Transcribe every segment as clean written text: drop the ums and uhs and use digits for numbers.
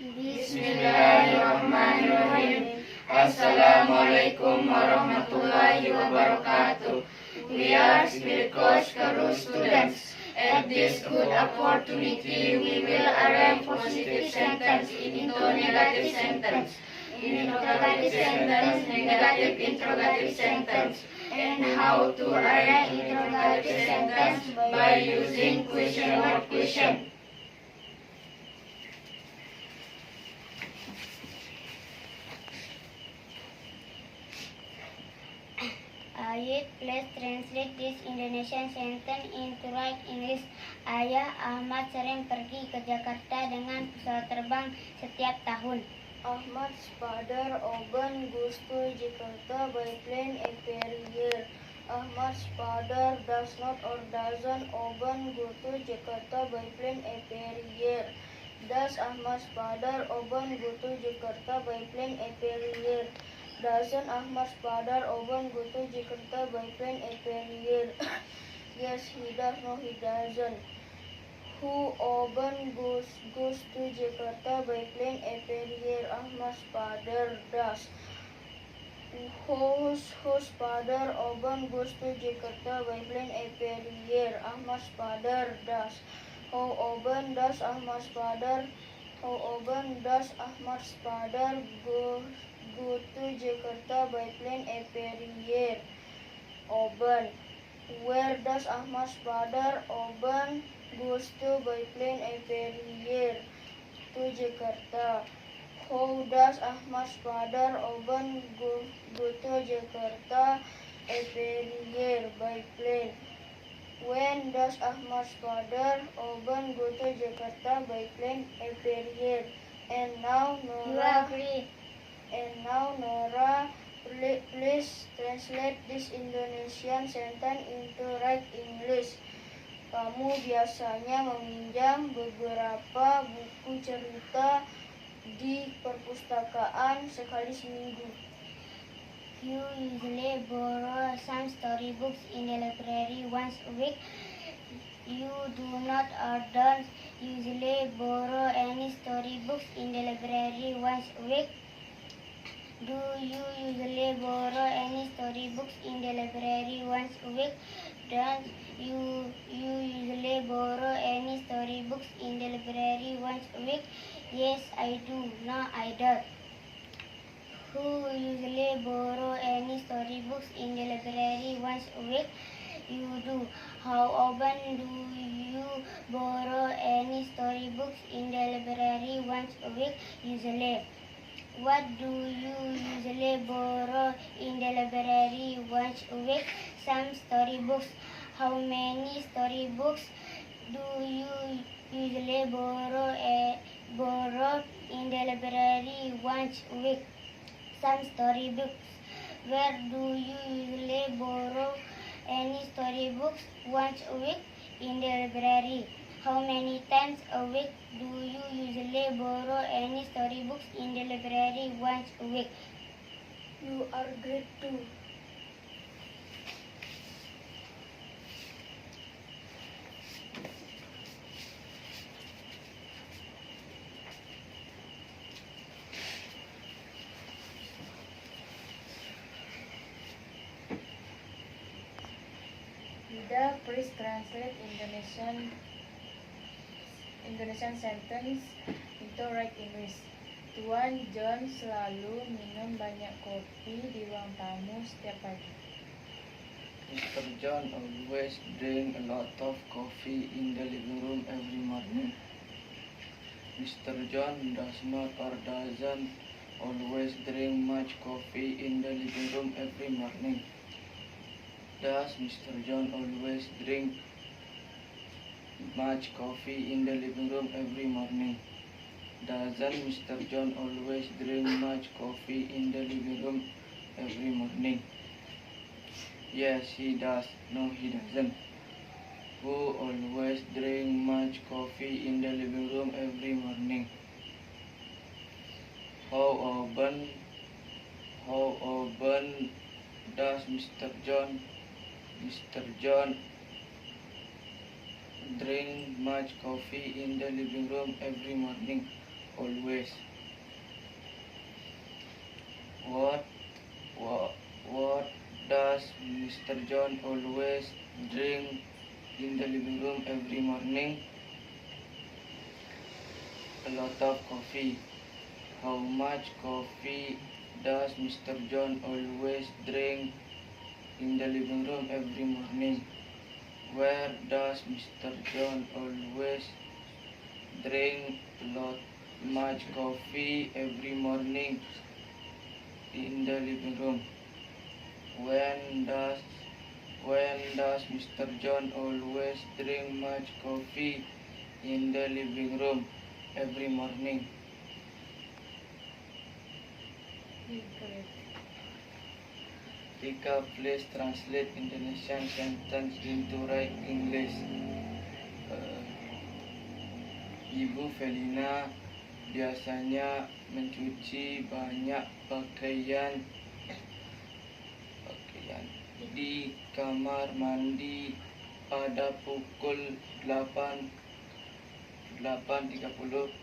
Bismillahirrahmanirrahim. Assalamualaikum warahmatullahi wabarakatuh. We are Spirit Coach Karu students. At this good opportunity, we will arrange positive sentence into negative sentence, interrogative sentence, negative interrogative sentence, and how to arrange interrogative sentence by using question or question. Ayat, please translate this Indonesian sentence into right English. Ayah Ahmad sering pergi ke Jakarta dengan pesawat terbang setiap tahun. Ahmad's father often goes to Jakarta by plane every year. Ahmad's father does not or doesn't often go to Jakarta by plane every year. Does Ahmad's father often go to Jakarta by plane every year? Doesn't Ahmad's father often go to Jakarta by plane every year? Yes, he does. No, he doesn't. Who often goes to Jakarta by plane every year? Ahmad's father does. Whose father often goes to Jakarta by plane every year? Ahmad's father does. How often does Ahmad's father go to Jakarta by plane every year? Often. Where does Ahmad's father often goes to by plane every year? To Jakarta. How does Ahmad's father often go to Jakarta every year by plane? When does Ahmad's father often go to Jakarta by plane every year? And now Nora, please translate this Indonesian sentence into right English. Kamu biasanya meminjam beberapa buku cerita di perpustakaan sekali seminggu. You usually borrow some storybooks in the library once a week. You do not or don't usually borrow any storybooks in the library once a week. Do you usually borrow any storybooks in the library once a week? Don't you usually borrow any storybooks in the library once a week? Yes, I do. No, I don't. Who usually borrow any storybooks in the library once a week? You do. How often do you borrow any storybooks in the library once a week? Usually. What do you usually borrow in the library once a week? Some storybooks. How many storybooks do you usually borrow in the library once a week? Some storybooks. Where do you usually borrow any storybooks once a week? In the library. How many times a week do you usually borrow any storybooks in the library once a week? You are great too. Ida, please translate Indonesian sentence into right English. Tuan John selalu minum banyak kopi di ruang tamu setiap pagi. Mr. John always drink a lot of coffee in the living room every morning. Mr. John does not or doesn't always drink much coffee in the living room every morning. Does Mr. John always drink much coffee in the living room every morning? Doesn't Mr. John always drink much coffee in the living room every morning? Yes, he does. No, he doesn't. Who always drink much coffee in the living room every morning? How often does Mr. John drink much coffee in the living room every morning? always. What what does Mr. John always drink in the living room every morning? A lot of coffee. How much coffee does Mr. John always drink in the living room every morning? Where does Mr. John always drink much coffee every morning? In the living room. When does Mr. John always drink much coffee in the living room every morning? Tika, please translate Indonesian sentence into right English. Ibu Felina biasanya mencuci banyak pakaian di kamar mandi pada pukul 8:30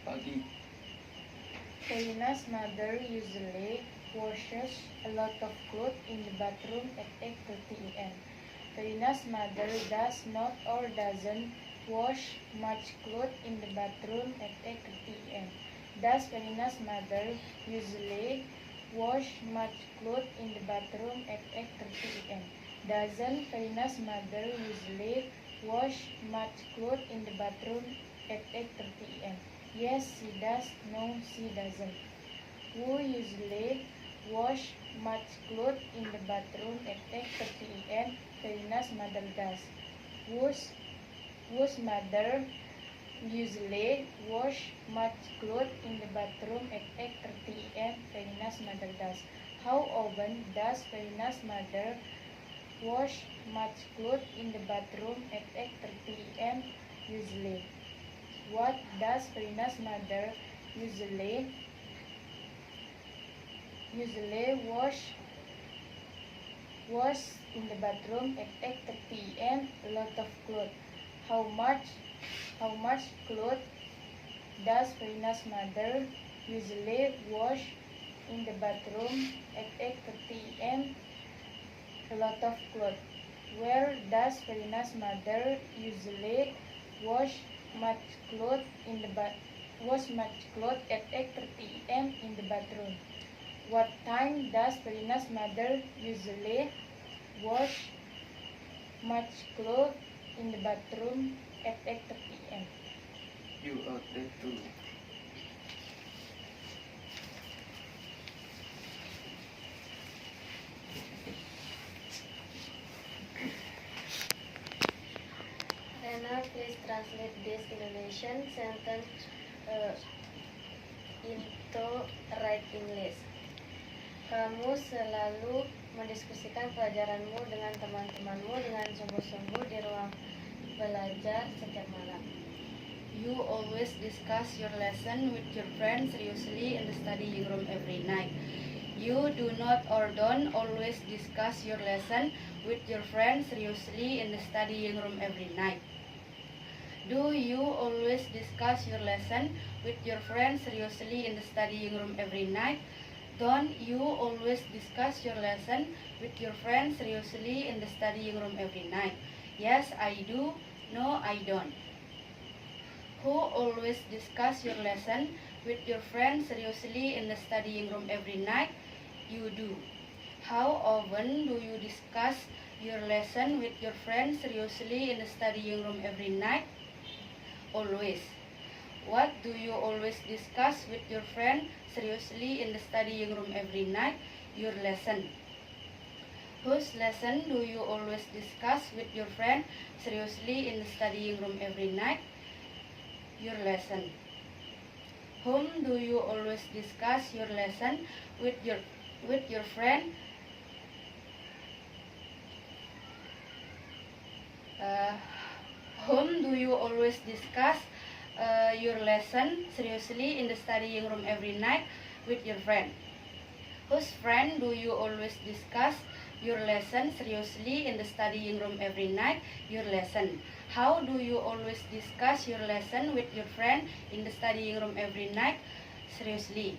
pagi. Felina's mother usually washes a lot of clothes in the bathroom at 8:30 a.m. Felina's mother does not or doesn't wash much clothes in the bathroom at 8:30 a.m. Does Felina's mother usually wash much clothes in the bathroom at 8:30 a.m.? Doesn't Felina's mother usually wash much clothes in the bathroom at 8:30 a.m.? Yes, she does. No, she doesn't. Who usually wash much clothes in the bathroom at 8:30 a.m.? Felina's mother does. Whose mother usually wash much clothes in the bathroom at 8:30 a.m.? Felina's mother does. How often does Felina's mother wash much clothes in the bathroom at 8:30 a.m.? Usually. What does Felina's mother usually wash in the bathroom at 8:30 a.m.? A lot of clothes. How much clothes does Felina's mother usually wash in the bathroom at 8:30 a.m.? A lot of clothes. Where does Felina's mother usually wash much clothes at 8:30 a.m. in the bathroom? What time does Felina's mother usually wash much clothes in the bathroom at 8:30 a.m.? You are there too. Rena, please translate this Indonesian sentence into right English. Kamu selalu mendiskusikan pelajaranmu dengan teman-temanmu dengan sungguh-sungguh di ruang belajar setiap malam. You always discuss your lesson with your friends seriously in the studying room every night. You do not or don't always discuss your lesson with your friends seriously in the studying room every night. Do you always discuss your lesson with your friends seriously in the studying room every night? Don't you always discuss your lesson with your friends seriously in the studying room every night? Yes, I do. No, I don't. Who always discuss your lesson with your friends seriously in the studying room every night? You do. How often do you discuss your lesson with your friends seriously in the studying room every night? Always. What do you always discuss with your friend seriously in the studying room every night? Your lesson. Whose lesson do you always discuss with your friend seriously in the studying room every night? Your lesson. Whom do you always discuss your lesson with your friend? Whom do you always discuss your lesson seriously in the studying room every night? With your friend. Whose friend do you always discuss your lesson seriously in the studying room every night? Your lesson. How do you always discuss your lesson with your friend in the studying room every night? seriously?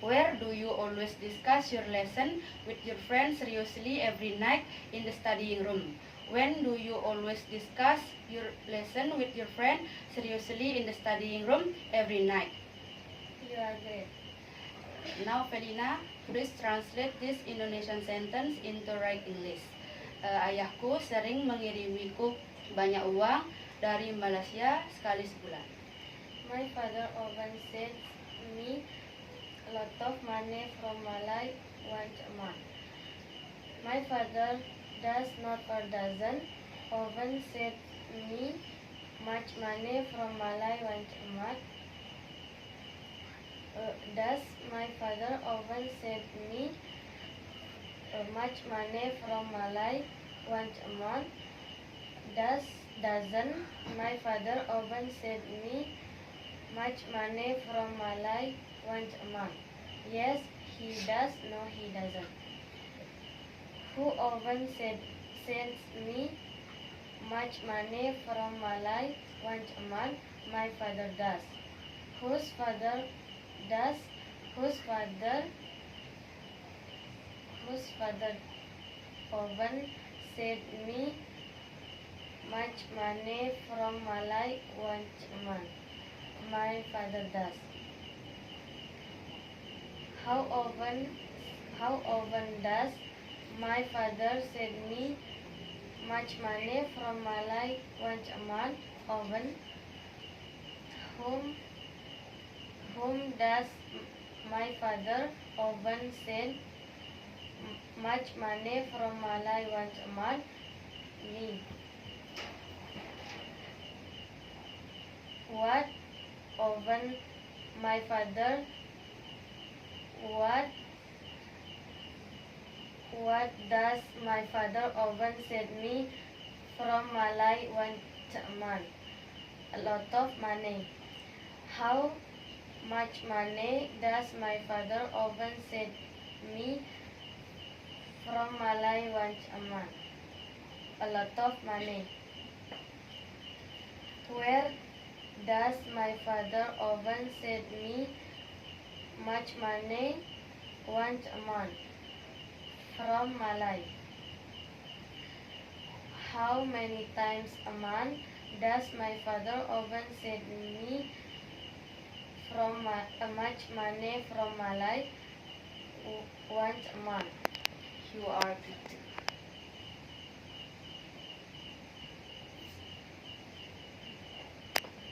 Where do you always discuss your lesson with your friends seriously every night in the studying room? When do you always discuss your lesson with your friend seriously in the studying room every night? You are great. Now, Felina, please translate this Indonesian sentence into right English. Ayahku sering mengirimiku banyak uang dari Malaysia sekali sebulan. My father often sends me a lot of money from Malay once a month. My father does not or doesn't often send me much money from Malay once a month. Does my father often send me much money from Malay once a month? Doesn't my father often send me much money from Malay once a month? Yes, he does. No, he doesn't. Who often sends me much money from Malay once a month? My father does. Whose father does? Whose father often sends me much money from Malay once a month? My father does. How often does my father send me much money from Malay once a month? Often. Whom does my father often send much money from Malay once a month? Me. What often my father what does my father often send me from Malay once a month? A lot of money. How much money does my father often send me from Malay once a month? A lot of money. Where does my father often send me much money once a month? From Malay. How many times a month does my father often send me from much money from Malay? Once a month. You are good.